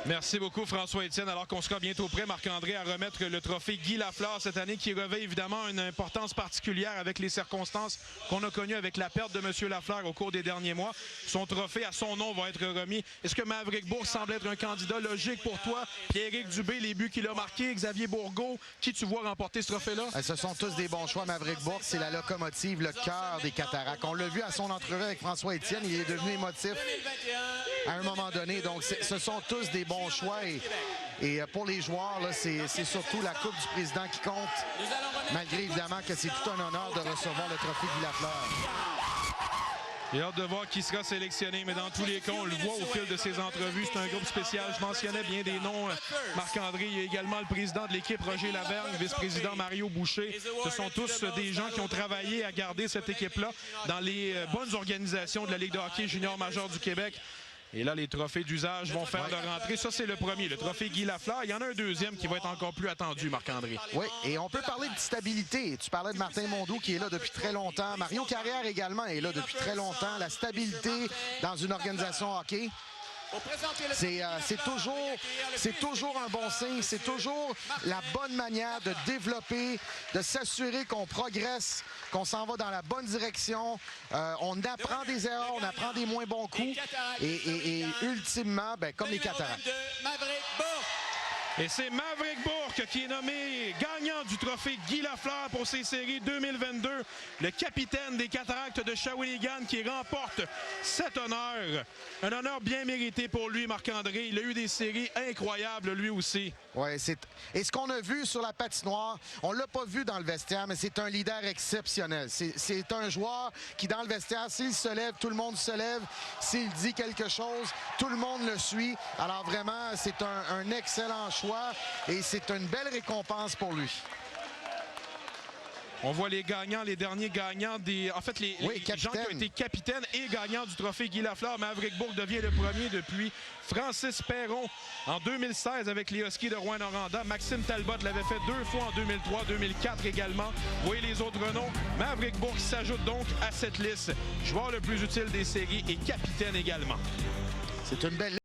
Merci beaucoup, François-Étienne. Alors qu'on sera bientôt prêt, Marc-André, à remettre le trophée Guy Lafleur cette année, qui revêt évidemment une importance particulière avec les circonstances qu'on a connues avec la perte de M. Lafleur au cours des derniers mois. Son trophée à son nom va être remis. Est-ce que Maverick Bourque semble être un candidat logique pour toi? Pierre-Éric Dubé, les buts qu'il a marqués, Xavier Bourgault, qui tu vois remporter ce trophée-là? Ce sont tous des bons choix. Maverick Bourque, c'est la locomotive, le cœur des Cataractes. On l'a vu à son entrevue avec François-Étienne, il est devenu émotif à un moment donné. Donc, ce sont tous des bons choix. Et pour les joueurs, c'est surtout la Coupe du Président qui compte, malgré évidemment que c'est tout un honneur de recevoir le trophée Guy Lafleur. J'ai hâte de voir qui sera sélectionné, mais dans tous les cas, on le voit au fil de ses entrevues. C'est un groupe spécial. Je mentionnais bien des noms, Marc-André. Il y a également le président de l'équipe, Roger Lavergne, vice-président Mario Boucher. Ce sont tous des gens qui ont travaillé à garder cette équipe-là dans les bonnes organisations de la Ligue de hockey junior major du Québec. Et là, les trophées d'usage vont faire leur entrée. Ça, c'est le premier, le trophée Guy Lafleur. Il y en a un deuxième qui va être encore plus attendu, Marc-André. Oui, et on peut parler de stabilité. Tu parlais de Martin Mondou qui est là depuis très longtemps. Mario Carrière également est là depuis très longtemps. La stabilité dans une organisation hockey, c'est toujours un bon signe. C'est toujours la bonne manière de développer, de s'assurer qu'on progresse, qu'on s'en va dans la bonne direction. On apprend des erreurs, on apprend des moins bons coups. Et ultimement, comme les Cataractes. Et c'est Maverick Bourque qui est nommé gagnant du trophée Guy Lafleur pour ces séries 2022. Le capitaine des Cataractes de Shawinigan qui remporte cet honneur. Un honneur bien mérité pour lui, Marc-André. Il a eu des séries incroyables, lui aussi. Oui, et ce qu'on a vu sur la patinoire, on ne l'a pas vu dans le vestiaire, mais c'est un leader exceptionnel. C'est un joueur qui, dans le vestiaire, s'il se lève, tout le monde se lève. S'il dit quelque chose, tout le monde le suit. Alors vraiment, c'est un excellent choix. Et c'est une belle récompense pour lui. On voit les gagnants, les derniers gagnants les gens qui ont été capitaines et gagnants du trophée Guy Lafleur. Maverick Bourque devient le premier depuis Francis Perron en 2016 avec les Huskies de Rouyn-Noranda. Maxime Talbot l'avait fait 2 fois en 2003, 2004 également. Vous voyez les autres noms. Maverick Bourque s'ajoute donc à cette liste. Joueur le plus utile des séries et capitaine également. C'est une belle